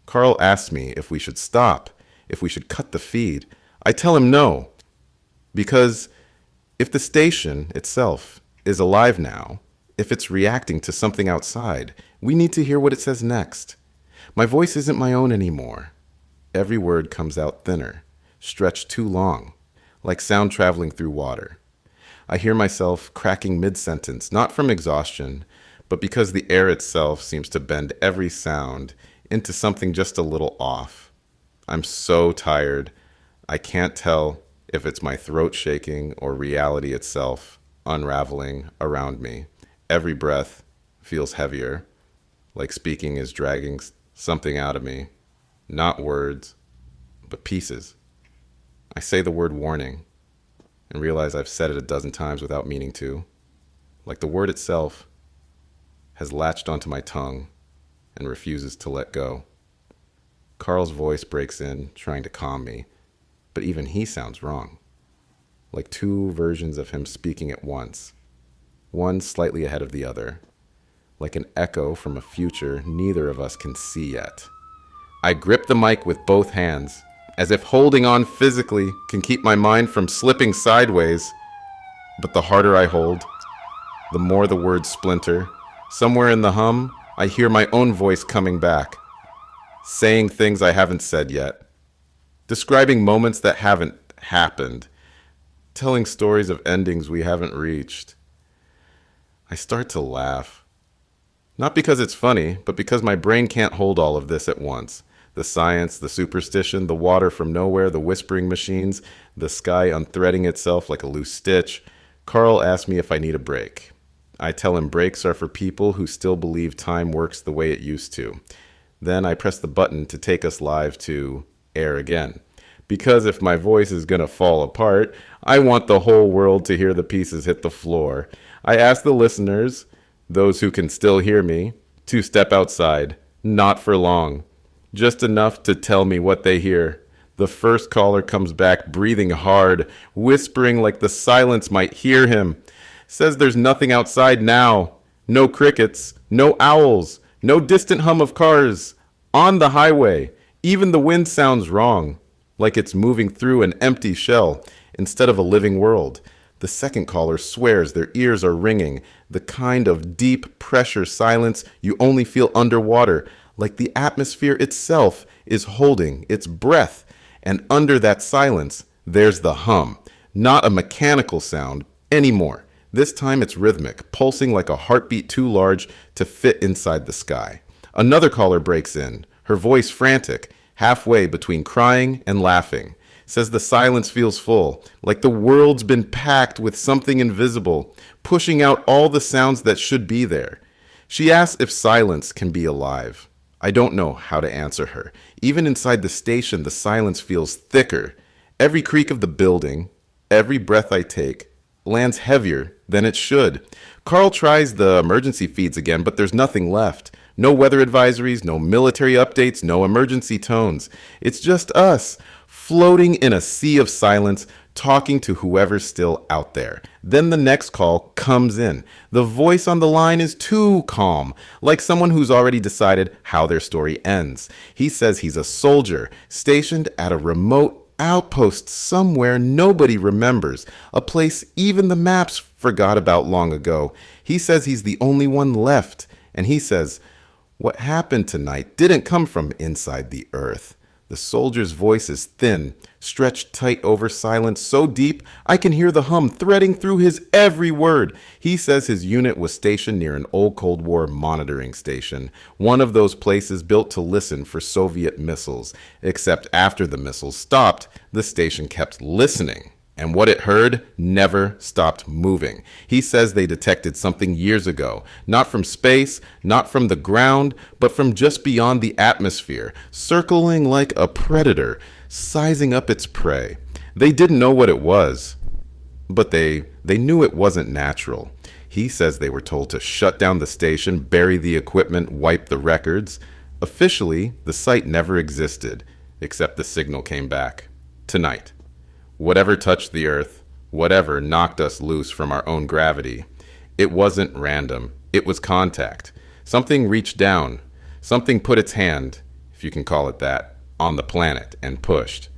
A: Carl asks me if we should stop, if we should cut the feed. I tell him no, because if the station itself is alive now, if it's reacting to something outside, we need to hear what it says next. My voice isn't my own anymore. Every word comes out thinner, stretched too long, like sound traveling through water. I hear myself cracking mid-sentence, not from exhaustion, but because the air itself seems to bend every sound into something just a little off. I'm so tired, I can't tell if it's my throat shaking or reality itself unraveling around me. Every breath feels heavier, like speaking is dragging something out of me. Not words, but pieces. I say the word warning and realize I've said it a dozen times without meaning to. Like the word itself has latched onto my tongue and refuses to let go. Carl's voice breaks in, trying to calm me, but even he sounds wrong. Like two versions of him speaking at once. One slightly ahead of the other, like an echo from a future neither of us can see yet. I grip the mic with both hands, as if holding on physically can keep my mind from slipping sideways. But the harder I hold, the more the words splinter. Somewhere in the hum, I hear my own voice coming back, saying things I haven't said yet, describing moments that haven't happened, telling stories of endings we haven't reached. I start to laugh. Not because it's funny, but because my brain can't hold all of this at once. The science, the superstition, the water from nowhere, the whispering machines, the sky unthreading itself like a loose stitch. Carl asks me if I need a break. I tell him breaks are for people who still believe time works the way it used to. Then I press the button to take us live to air again. Because if my voice is gonna fall apart, I want the whole world to hear the pieces hit the floor. I ask the listeners, those who can still hear me, to step outside. Not for long. Just enough to tell me what they hear. The first caller comes back breathing hard, whispering like the silence might hear him. Says there's nothing outside now. No crickets, no owls, no distant hum of cars. On the highway, even the wind sounds wrong. like it's moving through an empty shell instead of a living world. The second caller swears their ears are ringing, the kind of deep pressure silence you only feel underwater, like the atmosphere itself is holding its breath. And under that silence, there's the hum, not a mechanical sound anymore. This time it's rhythmic, pulsing like a heartbeat too large to fit inside the sky. Another caller breaks in, her voice frantic, halfway between crying and laughing. Says the silence feels full, like the world's been packed with something invisible, pushing out all the sounds that should be there. She asks if silence can be alive. I don't know how to answer her. Even inside the station, the silence feels thicker. Every creak of the building, every breath I take, lands heavier than it should. Carl tries the emergency feeds again, but there's nothing left. No weather advisories, no military updates, no emergency tones. It's just us, floating in a sea of silence, talking to whoever's still out there. Then the next call comes in. The voice on the line is too calm, like someone who's already decided how their story ends. He says he's a soldier, stationed at a remote outpost somewhere nobody remembers, a place even the maps forgot about long ago. He says he's the only one left, and he says, what happened tonight didn't come from inside the earth. The soldier's voice is thin, stretched tight over silence so deep I can hear the hum threading through his every word. He says his unit was stationed near an old Cold War monitoring station, one of those places built to listen for Soviet missiles. Except after the missiles stopped, the station kept listening. And what it heard never stopped moving. He says they detected something years ago, not from space, not from the ground, but from just beyond the atmosphere, circling like a predator, sizing up its prey. They didn't know what it was, but they knew it wasn't natural. He says they were told to shut down the station, bury the equipment, wipe the records. Officially, the site never existed, except the signal came back. Tonight. Whatever touched the earth, whatever knocked us loose from our own gravity, it wasn't random. It was contact. Something reached down. Something put its hand, if you can call it that, on the planet and pushed.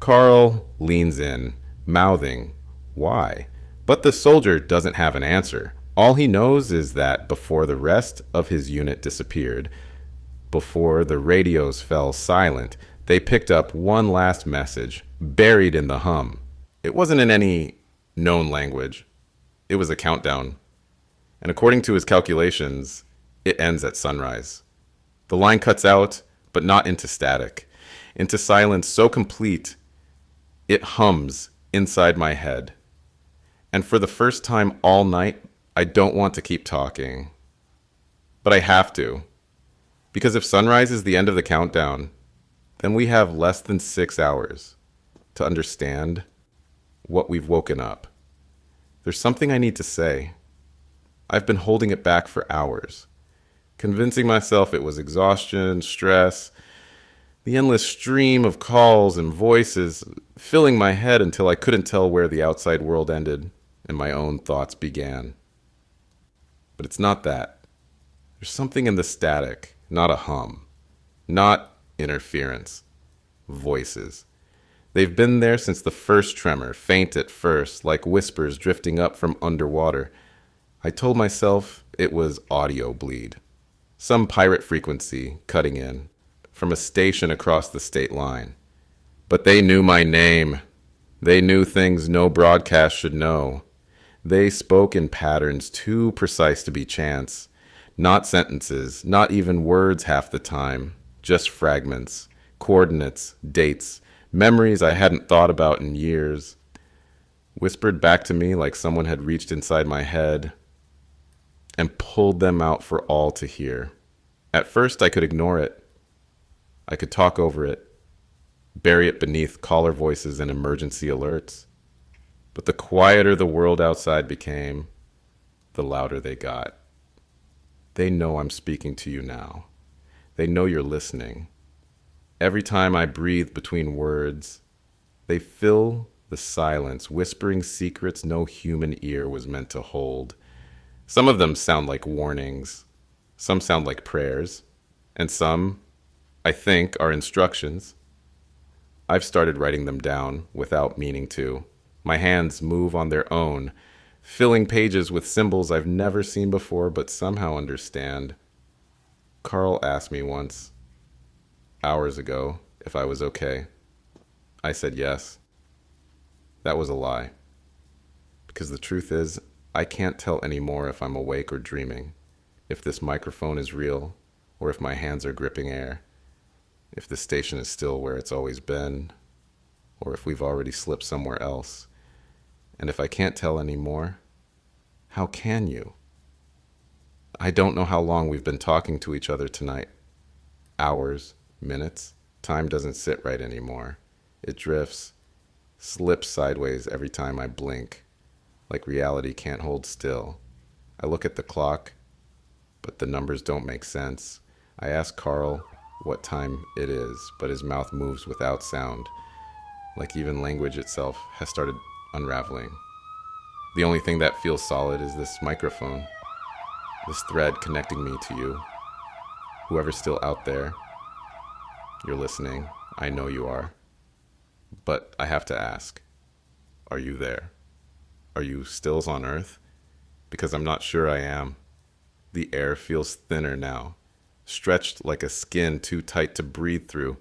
A: Carl leans in, mouthing, why? But the soldier doesn't have an answer. All he knows is that before the rest of his unit disappeared, before the radios fell silent, they picked up one last message, buried in the hum. It wasn't in any known language. It was a countdown. And according to his calculations, it ends at sunrise. The line cuts out, but not into static, into silence so complete, it hums inside my head. And for the first time all night, I don't want to keep talking. But I have to. Because if sunrise is the end of the countdown, then we have less than 6 hours to understand what we've woken up. There's something I need to say. I've been holding it back for hours, convincing myself it was exhaustion, stress, the endless stream of calls and voices filling my head until I couldn't tell where the outside world ended and my own thoughts began. But it's not that. There's something in the static, not a hum, not interference, voices. They've been there since the first tremor, faint at first, like whispers drifting up from underwater. I told myself it was audio bleed, some pirate frequency cutting in from a station across the state line. But they knew my name. They knew things no broadcast should know. They spoke in patterns too precise to be chance, not sentences, not even words half the time. Just fragments, coordinates, dates, memories I hadn't thought about in years, whispered back to me like someone had reached inside my head and pulled them out for all to hear. At first, I could ignore it. I could talk over it, bury it beneath caller voices and emergency alerts. But the quieter the world outside became, the louder they got. They know I'm speaking to you now. They know you're listening. Every time I breathe between words, they fill the silence, whispering secrets no human ear was meant to hold. Some of them sound like warnings. Some sound like prayers. And some, I think, are instructions. I've started writing them down without meaning to. My hands move on their own, filling pages with symbols I've never seen before but somehow understand. Carl asked me once, hours ago, if I was okay. I said yes. That was a lie. Because the truth is, I can't tell anymore if I'm awake or dreaming, if this microphone is real, or if my hands are gripping air, if the station is still where it's always been, or if we've already slipped somewhere else. And if I can't tell anymore, how can you? I don't know how long we've been talking to each other tonight. Hours, minutes, time doesn't sit right anymore. It drifts, slips sideways every time I blink, like reality can't hold still. I look at the clock, but the numbers don't make sense. I ask Carl what time it is, but his mouth moves without sound, like even language itself has started unraveling. The only thing that feels solid is this microphone, this thread connecting me to you. Whoever's still out there, you're listening. I know you are. But I have to ask, are you there? Are you still on Earth? Because I'm not sure I am. The air feels thinner now, stretched like a skin too tight to breathe through.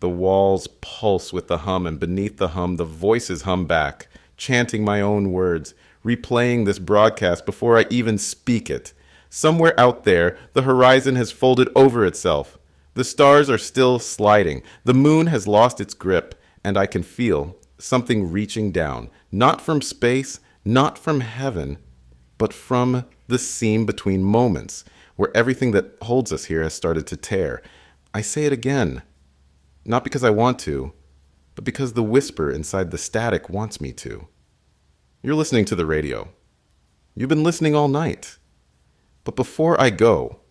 A: The walls pulse with the hum, and beneath the hum, the voices hum back, chanting my own words, replaying this broadcast before I even speak it. Somewhere out there, the horizon has folded over itself. The stars are still sliding. The moon has lost its grip, and I can feel something reaching down, not from space, not from heaven, but from the seam between moments, where everything that holds us here has started to tear. I say it again, not because I want to, but because the whisper inside the static wants me to. You're listening to the radio. You've been listening all night. But before I go,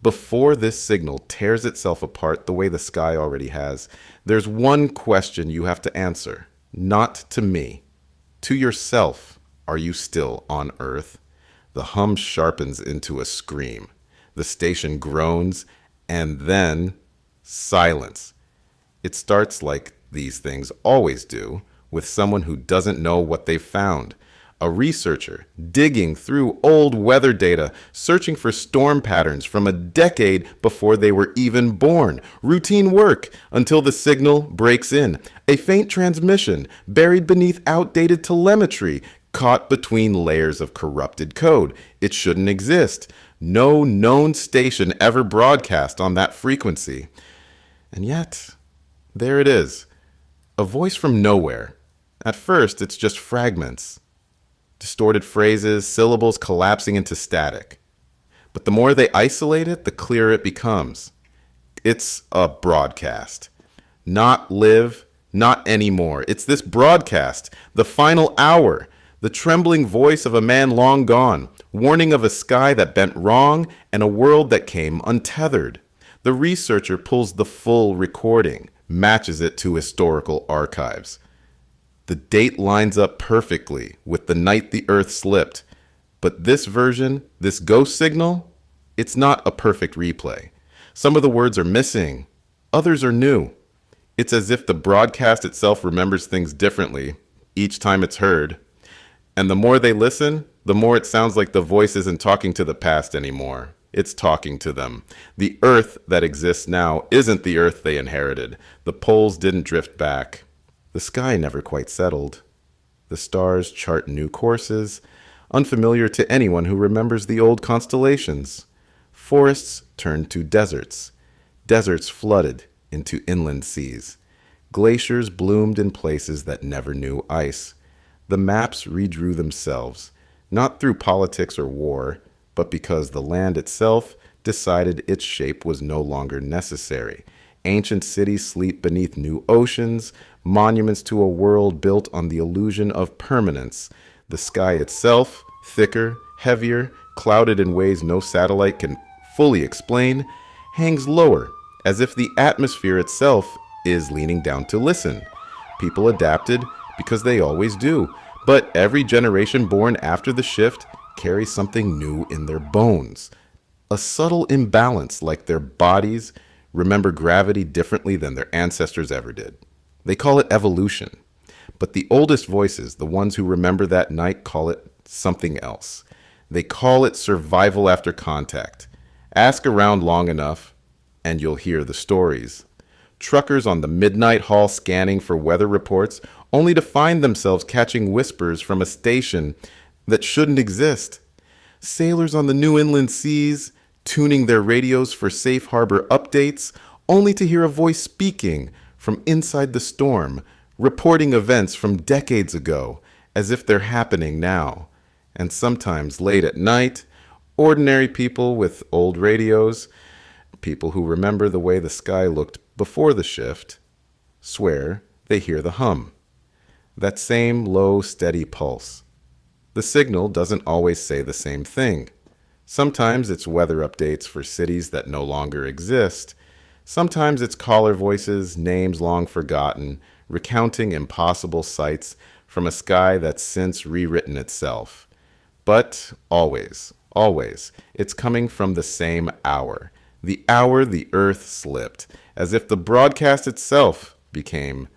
A: before this signal tears itself apart the way the sky already has, there's one question you have to answer, not to me, to yourself. Are you still on Earth? The hum sharpens into a scream. The station groans, and then silence. It starts like these things always do, with someone who doesn't know what they've found. A researcher digging through old weather data, searching for storm patterns from a decade before they were even born. Routine work until the signal breaks in. A faint transmission buried beneath outdated telemetry, caught between layers of corrupted code. It shouldn't exist. No known station ever broadcast on that frequency. And yet, there it is. A voice from nowhere. At first, it's just fragments. Distorted phrases, syllables collapsing into static. But the more they isolate it, the clearer it becomes. It's a broadcast. Not live, not anymore. It's this broadcast, the final hour, the trembling voice of a man long gone, warning of a sky that bent wrong and a world that came untethered. The researcher pulls the full recording, matches it to historical archives. The date lines up perfectly with the night the Earth slipped. But this version, this ghost signal, it's not a perfect replay. Some of the words are missing. Others are new. It's as if the broadcast itself remembers things differently each time it's heard. And the more they listen, the more it sounds like the voice isn't talking to the past anymore. It's talking to them. The Earth that exists now isn't the Earth they inherited. The poles didn't drift back. The sky never quite settled. The stars chart new courses, unfamiliar to anyone who remembers the old constellations. Forests turned to deserts. Deserts flooded into inland seas. Glaciers bloomed in places that never knew ice. The maps redrew themselves, not through politics or war, but because the land itself decided its shape was no longer necessary. Ancient cities sleep beneath new oceans, monuments to a world built on the illusion of permanence. The sky itself, thicker, heavier, clouded in ways no satellite can fully explain, hangs lower, as if the atmosphere itself is leaning down to listen. People adapted because they always do, but every generation born after the shift carries something new in their bones. A subtle imbalance, like their bodies remember gravity differently than their ancestors ever did. They call it evolution. But the oldest voices, the ones who remember that night, call it something else. They call it survival after contact. Ask around long enough, and you'll hear the stories. Truckers on the midnight haul scanning for weather reports, only to find themselves catching whispers from a station that shouldn't exist. Sailors on the new inland seas, tuning their radios for safe harbor updates, only to hear a voice speaking from inside the storm, reporting events from decades ago as if they're happening now. And sometimes late at night, ordinary people with old radios, people who remember the way the sky looked before the shift, swear they hear the hum. That same low, steady pulse. The signal doesn't always say the same thing. Sometimes it's weather updates for cities that no longer exist. Sometimes it's caller voices, names long forgotten, recounting impossible sights from a sky that's since rewritten itself. But always, it's coming from the same hour. The hour the Earth slipped, as if the broadcast itself became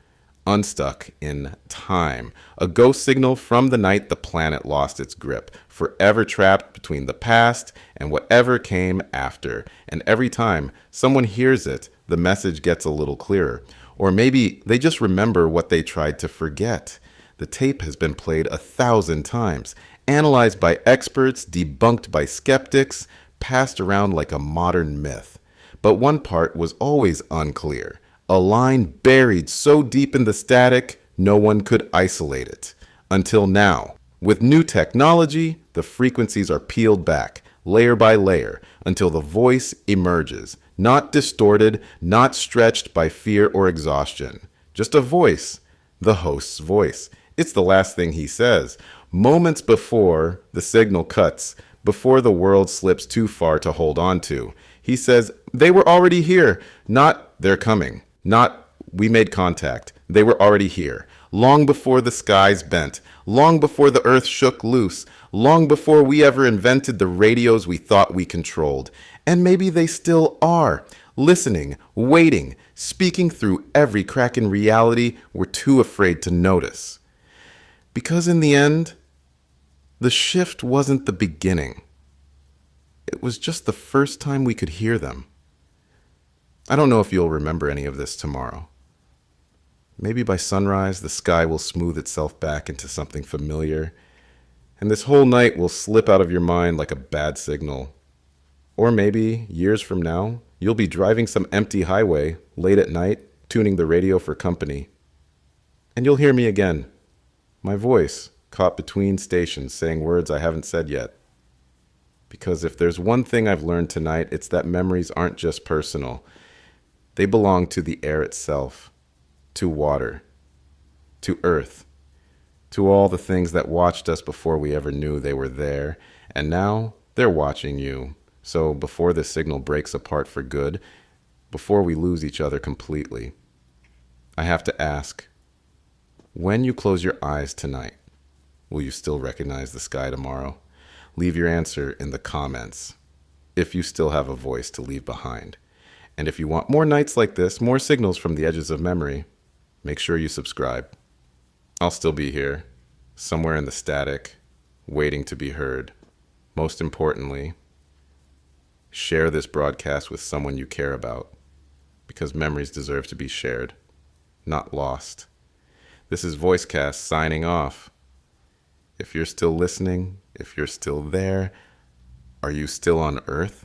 A: unstuck in time. A ghost signal from the night the planet lost its grip, forever trapped between the past and whatever came after. And every time someone hears it, the message gets a little clearer. Or maybe they just remember what they tried to forget. The tape has been played 1,000 times, analyzed by experts, debunked by skeptics, passed around like a modern myth. But one part was always unclear. A line buried so deep in the static, no one could isolate it. Until now. With new technology, the frequencies are peeled back, layer by layer, until the voice emerges. Not distorted, not stretched by fear or exhaustion. Just a voice. The host's voice. It's the last thing he says. Moments before the signal cuts, before the world slips too far to hold on to. He says, they were already here. Not, they're coming. Not, we made contact. They were already here. Long before the skies bent. Long before the earth shook loose. Long before we ever invented the radios we thought we controlled. And maybe they still are. Listening, waiting, speaking through every crack in reality we're too afraid to notice. Because in the end, the shift wasn't the beginning. It was just the first time we could hear them. I don't know if you'll remember any of this tomorrow. Maybe by sunrise, the sky will smooth itself back into something familiar, and this whole night will slip out of your mind like a bad signal. Or maybe, years from now, you'll be driving some empty highway late at night, tuning the radio for company. And you'll hear me again, my voice caught between stations saying words I haven't said yet. Because if there's one thing I've learned tonight, it's that memories aren't just personal. They belong to the air itself, to water, to earth, to all the things that watched us before we ever knew they were there. And now they're watching you. So before this signal breaks apart for good, before we lose each other completely, I have to ask, when you close your eyes tonight, will you still recognize the sky tomorrow? Leave your answer in the comments, if you still have a voice to leave behind. And if you want more nights like this, more signals from the edges of memory, make sure you subscribe. I'll still be here, somewhere in the static, waiting to be heard. Most importantly, share this broadcast with someone you care about, because memories deserve to be shared, not lost. This is VoiceCast signing off. If you're still listening, if you're still there, are you still on Earth?